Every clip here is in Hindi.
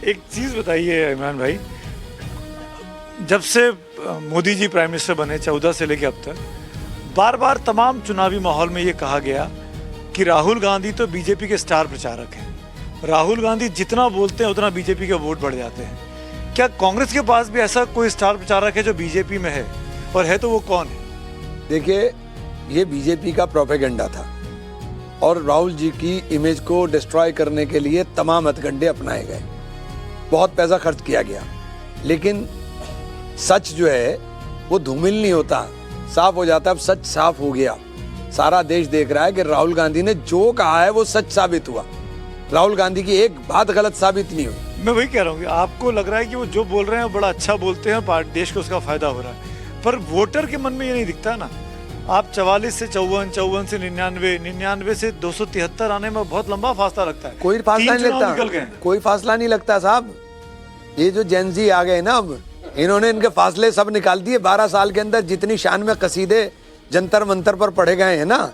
एक चीज बताइए इमरान भाई, जब से मोदी जी प्राइम मिनिस्टर बने 14 से लेकर अब तक बार बार तमाम चुनावी माहौल में ये कहा गया कि राहुल गांधी तो बीजेपी के स्टार प्रचारक हैं, राहुल गांधी जितना बोलते हैं उतना बीजेपी के वोट बढ़ जाते हैं। क्या कांग्रेस के पास भी ऐसा कोई स्टार प्रचारक है जो बीजेपी में है, और है तो वो कौन है? देखिए, ये बीजेपी का प्रोपेगेंडा था और राहुल जी की इमेज को डिस्ट्रॉय करने के लिए तमाम हथकंडे अपनाए गए, बहुत पैसा खर्च किया गया, लेकिन सच जो है वो धूमिल नहीं होता, साफ हो जाता है। अब सच साफ हो गया, सारा देश देख रहा है कि राहुल गांधी ने जो कहा है वो सच साबित हुआ। राहुल गांधी की एक बात गलत साबित नहीं हुई। मैं वही कह रहा हूँ कि आपको लग रहा है कि वो जो बोल रहे हैं वो बड़ा अच्छा बोलते हैं और देश को उसका फायदा हो रहा है, पर वोटर के मन में ये नहीं दिखता ना। आप 44 से 54, 54 से 99, 99 से 273 आने में बहुत लंबा फासला लगता है। कोई फासला नहीं लगता, कोई फासला नहीं लगता साहब। ये जो जेनजी आ गए ना, अब इन्होंने इनके फासले सब निकाल दिए। 12 साल के अंदर जितनी शान में कसीदे जंतर मंतर पर पढ़े गए हैं ना,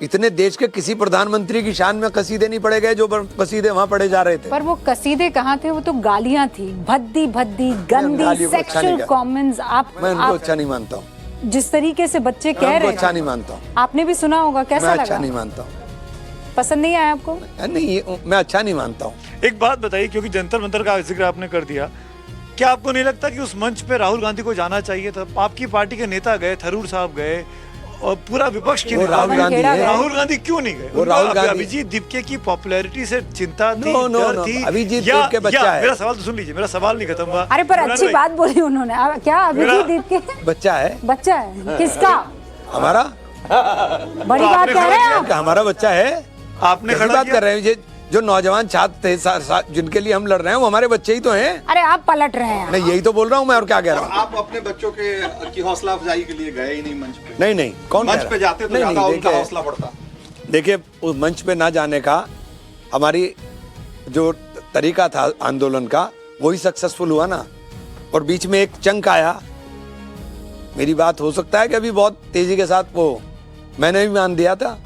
इतने देश के किसी प्रधानमंत्री की शान में कसीदे नहीं पढ़े गए जो कसीदे वहाँ पढ़े जा रहे थे। पर वो कसीदे कहाँ थे, वो तो गालियाँ थी, भद्दी भद्दी गंदी सेक्सुअल कमेंट्स। मैं इनको अच्छा नहीं मानता हूँ। जिस तरीके से बच्चे कह रहे हैं, अच्छा नहीं मानता हूँ। आपने भी सुना होगा, कैसा लगा? अच्छा नहीं मानता हूँ। पसंद नहीं आया आपको? नहीं, मैं अच्छा नहीं मानता हूँ। एक बात बताइए, क्योंकि जंतर मंतर का जिक्र आपने कर दिया, क्या आपको नहीं लगता कि उस मंच पे राहुल गांधी को जाना चाहिए था? आपकी पार्टी के नेता गए, थरूर साहब गए और पूरा विपक्ष की राहुल गांधी क्यों नहीं गए? वो राहुल गांधी, अभिजीत दीपके की पॉपुलैरिटी से चिंता थी, डर थी। अभिजीत दीपके बच्चा है। मेरा सवाल तो सुन लीजिए, मेरा सवाल नहीं खत्म हुआ। अरे पर अच्छी बात बोली उन्होंने। क्या अभिजीत दीपके बच्चा है? बच्चा है किसका? हमारा। बड़ी बात कह रहे हैं आप। हमारा बच्चा है? आपने खड़ी बात कर रहे हैं। जो नौजवान छात्र थे जिनके लिए हम लड़ रहे हैं वो हमारे बच्चे ही तो हैं। अरे आप पलट रहे हैं। नहीं, यही तो बोल रहा हूँ मैं, और क्या कह रहा हूँ। आप अपने बच्चों की हौसला अफजाई के लिए गए ही नहीं मंच पे? नहीं, कौन मंच पे जाते तो ज्यादा उनका हौसला बढ़ता। देखिए, उस मंच पे ना जाने का हमारी जो तरीका था आंदोलन का, वही सक्सेसफुल हुआ ना। और बीच में एक चंक आया, मेरी बात हो सकता है कि अभी बहुत तेजी के साथ वो मैंने भी मान दिया था।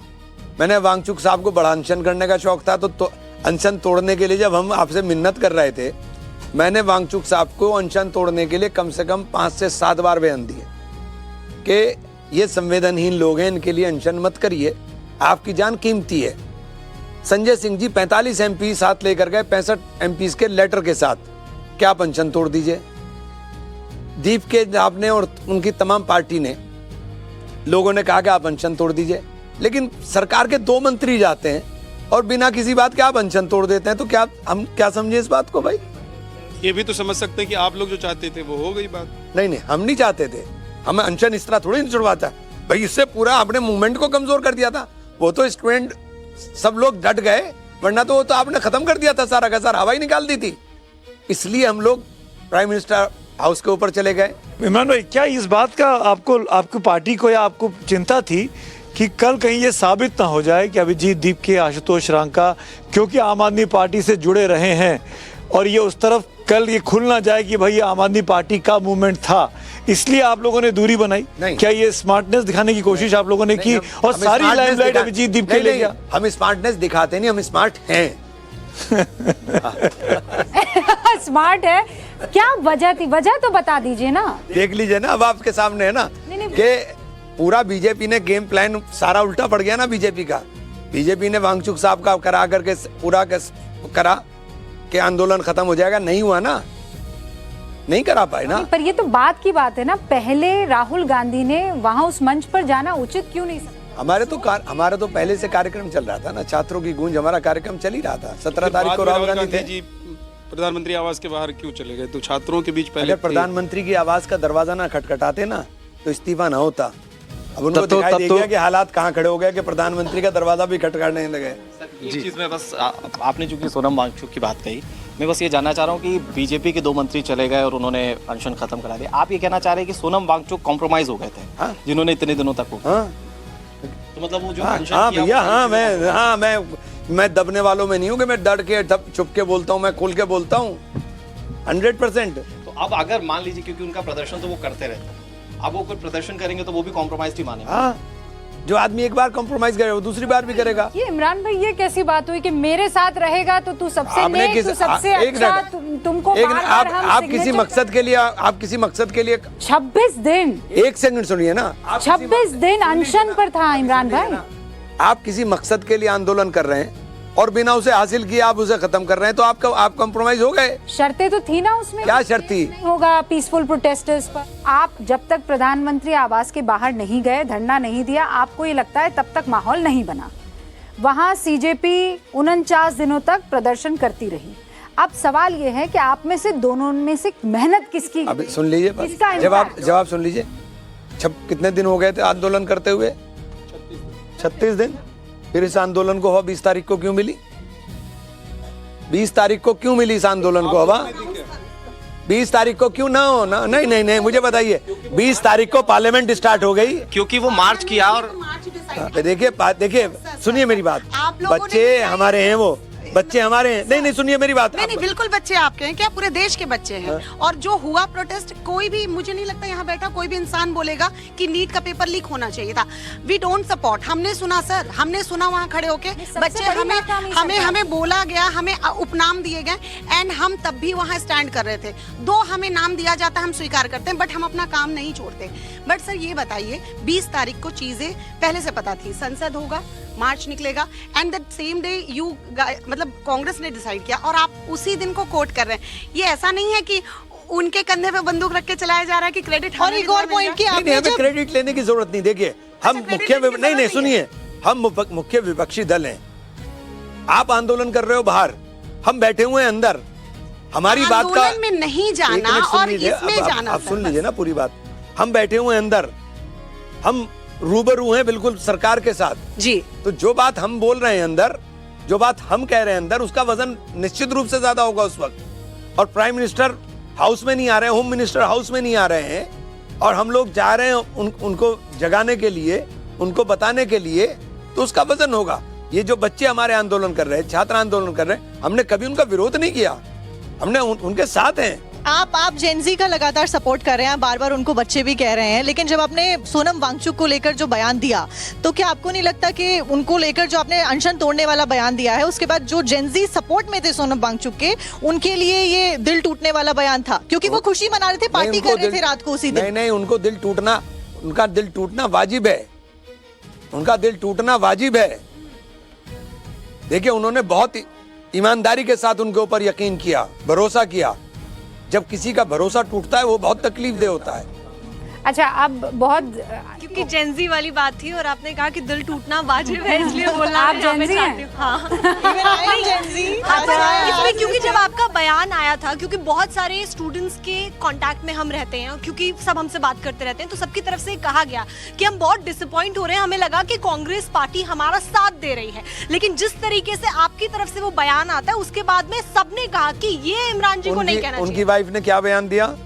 मैंने वांगचुक साहब को बड़ा अनशन करने का शौक था, तो अनशन तोड़ने के लिए जब हम आपसे मिन्नत कर रहे थे, मैंने वांगचुक साहब को अनशन तोड़ने के लिए कम से कम 5 से 7 बार बयान दिए कि ये संवेदनहीन लोग हैं, इनके लिए अनशन मत करिए, आपकी जान कीमती है। संजय सिंह जी 45 MP साथ लेकर गए, 65 MPs के लेटर के साथ, क्या आप अनशन तोड़ दीजिए? दीप के आपने और उनकी तमाम पार्टी ने, लोगों ने कहा कि आप अनशन तोड़ दीजिए, लेकिन सरकार के 2 मंत्री जाते हैं और बिना किसी बात के आप अनशन तोड़ देते हैं। तो क्या हम क्या समझे इस बात को भाई? ये भी तो समझ सकते हैं कि आप लोग जो चाहते थे वो हो गई बात। नहीं, हम नहीं चाहते थे। हमें अनशन इस तरह थोड़ी नहीं छुड़वाता भाई, इससे पूरा आपने मूवमेंट को कमजोर कर दिया था। वो तो स्टूडेंट सब लोग डट गए, वरना तो वो तो आपने खत्म कर दिया था, सारा का सारा हवा ही निकाल दी थी। इसलिए हम लोग प्राइम मिनिस्टर हाउस के ऊपर चले गए। इमरान भाई, क्या इस बात का आपको पार्टी को या आपको चिंता थी कि कल कहीं ये साबित ना हो जाए कि अभिजीत दीपके, आशुतोष रांका, क्योंकि आम आदमी पार्टी से जुड़े रहे हैं, और ये उस तरफ कल ये खुल ना जाए कि भाई आम आदमी पार्टी का मूवमेंट था, इसलिए आप लोगों ने दूरी बनाई? क्या ये स्मार्टनेस दिखाने की कोशिश आप लोगों ने की और सारी लाइमलाइट अभिजीत दीपके ले गया? हम स्मार्टनेस दिखाते नहीं, हम स्मार्ट हैं। स्मार्ट है? क्या वजह थी? वजह तो बता दीजिए ना। देख लीजिए ना, अब आपके सामने है ना कि पूरा बीजेपी ने गेम प्लान सारा उल्टा पड़ गया ना बीजेपी का। बीजेपी ने वांगचुक साहब का करा करके पूरा करा कि आंदोलन खत्म हो जाएगा, नहीं हुआ ना, नहीं करा पाए ना। पर ये तो बात की बात है ना, पहले राहुल गांधी ने वहां उस मंच पर जाना उचित क्यों नहीं समझा? हमारा तो पहले से कार्यक्रम चल रहा था ना, छात्रों की गूंज, हमारा कार्यक्रम चल ही रहा था। 17 तारीख को राहुल गांधी थे। प्रधानमंत्री आवास के बाहर क्यों चले गए? तो छात्रों के बीच पहले अगर प्रधानमंत्री की आवास का दरवाजा ना खटखटाते ना तो इस्तीफा ना होता। अब उनको दिखाई दे गया कि हालात कहाँ खड़े हो गए कि प्रधानमंत्री का दरवाजा भी खटखटाने लगे। एक चीज में बस आपने चूंकि सोनम वांगचुक की बात कही, मैं बस ये जानना चाह रहा हूँ कि बीजेपी के 2 मंत्री चले गए और उन्होंने अनशन खत्म करा दिया। आप ये कहना चाह रहे हैं कि सोनम वांगचुक कॉम्प्रोमाइज हो गए थे, जिन्होंने इतने दिनों तक तो मतलब वो जो भैया, मैं दबने वालों में नहीं हूँ कि मैं डर के छुप के बोलता हूँ, मैं खुल के बोलता हूँ 100%। तो अब अगर मान लीजिए, क्योंकि उनका प्रदर्शन तो वो करते रहते हैं, अब वो कोई प्रदर्शन करेंगे तो वो भी कॉम्प्रोमाइज ही मानेंगे। जो आदमी एक बार कॉम्प्रोमाइज करे वो दूसरी बार भी करेगा। ये इमरान भाई ये कैसी बात हुई कि मेरे साथ रहेगा तो तू सबसे आपने नेक, तू सबसे एक अच्छा, मिनट, तुमको एक बार-बार मिनट, हम आप किसी signature मकसद के लिए, आप किसी मकसद के लिए 26 दिन 1 सेकंड सुनिए ना, 26 दिन अनशन पर था इमरान भाई। आप किसी मकसद के लिए आंदोलन कर रहे हैं और बिना उसे हासिल किए आप उसे खत्म कर रहे हैं, तो आप कॉम्प्रोमाइज हो गए। शर्तें तो थी ना उसमें, क्या शर्त थी? नहीं होगा पीसफुल प्रोटेस्टर्स पर। आप जब तक प्रधानमंत्री आवास के बाहर नहीं गए, धरना नहीं दिया, आपको ये लगता है तब तक माहौल नहीं बना। वहां सीजेपी 49 दिनों तक प्रदर्शन करती रही। अब सवाल ये है कि आप में से दोनों में से मेहनत किसकी? अब सुन लीजिए, किसका जवाब सुन लीजिए। कितने दिन हो गए थे आंदोलन करते हुए? 36 दिन। फिर इस आंदोलन को हवा 20 तारीख को क्यों मिली? 20 तारीख को क्यों मिली इस आंदोलन को हवा? 20 तारीख को क्यों ना हो? नहीं, मुझे बताइए, 20 तारीख को पार्लियामेंट स्टार्ट हो गई, क्योंकि वो मार्च किया और देखिए सुनिए मेरी बात, बच्चे हमारे हैं, वो बच्चे हमारे हैं। नहीं सुनिए मेरी बात। नहीं बिल्कुल बच्चे आपके हैं, क्या पूरे देश के बच्चे हैं। और जो हुआ प्रोटेस्ट, कोई भी, मुझे नहीं लगता यहाँ बैठा कोई भी इंसान बोलेगा कि नीट का पेपर लीक होना चाहिए था। We don't support. हमने सुना सर, हमने सुना वहाँ खड़े होके बच्चे, हमें बोला गया, हमें उपनाम दिए गए एंड हम तब भी वहाँ स्टैंड कर रहे थे। हमें नाम दिया जाता है, हम स्वीकार करते हैं, बट हम अपना काम नहीं छोड़ते। बट सर ये बताइए, 20 तारीख को चीजें पहले से पता थी, संसद होगा, मार्च निकलेगा and that same day you, मतलब कांग्रेस ने डिसाइड किया और आप उसी दिन को कोट कर रहे हैं। ये ऐसा नहीं है कि उनके कंधे पे बंदूक रख के चलाया जा रहा है कि क्रेडिट। और एक और पॉइंट कि आपने हमें क्रेडिट लेने की जरूरत नहीं। देखिए हम नहीं सुनिए, हम मुख्य विपक्षी दल हैं। आप आंदोलन कर रहे हो बाहर, हम बैठे हुए हैं अंदर। हमारी बात का में नहीं जाना और इसमें जाना। आप सुन लीजिए ना पूरी बात। हम बैठे हुए हैं अंदर, हम रूबरू हैं बिल्कुल सरकार के साथ जी। तो जो बात हम बोल रहे हैं अंदर, जो बात हम कह रहे हैं अंदर, उसका वजन निश्चित रूप से ज्यादा होगा उस वक्त। और प्राइम मिनिस्टर हाउस में नहीं आ रहे हैं, होम मिनिस्टर हाउस में नहीं आ रहे हैं, और हम लोग जा रहे हैं उनको जगाने के लिए, उनको बताने के लिए, तो उसका वजन होगा। ये जो बच्चे हमारे आंदोलन कर रहे हैं, छात्र आंदोलन कर रहे हैं, हमने कभी उनका विरोध नहीं किया, हमने उनके साथ हैं। आप जेनजी का लगातार सपोर्ट कर रहे हैं, बार बार उनको बच्चे भी कह रहे हैं, लेकिन जब आपने सोनम वांगचुक को लेकर जो बयान दिया, तो क्या आपको नहीं लगता कि उनको लेकर जो आपने अनशन तोड़ने वाला बयान दिया है, उसके बाद जो जेनजी सपोर्ट में थे सोनम वांगचुक के, उनके लिए ये दिल टूटने वाला बयान था? क्योंकि वो खुशी मना रहे थे, पार्टी कर रहे थे रात को उसी दिन। नहीं, उनको दिल टूटना, उनका दिल टूटना वाजिब है, उनका दिल टूटना वाजिब है। देखिए उन्होंने बहुत ईमानदारी के साथ उनके ऊपर यकीन किया, भरोसा किया। जब किसी का भरोसा टूटता है वो बहुत तकलीफदेह होता है। अच्छा, अब बहुत, क्योंकि जेनजी वाली बात थी और आपने कहा कि दिल टूटना वाजिब है, इसलिए बोलना आप मैं यहाँ पे जेनजी चाहती हैं? हूँ। हाँ इसमें क्योंकि जब आपका बयान आया था, क्योंकि बहुत सारे स्टूडेंट्स के कांटेक्ट में हम रहते हैं, क्योंकि सब हमसे बात करते रहते हैं, तो सबकी तरफ से कहा गया कि हम बहुत डिसअपॉइंट हो रहे हैं, हमें लगा कि कांग्रेस पार्टी हमारा साथ दे रही है। लेकिन जिस तरीके से आपकी तरफ से वो बयान आता है, उसके बाद में सबने कहा कि ये इमरान जी को नहीं कहना चाहिए। उनकी वाइफ ने क्या बयान दिया?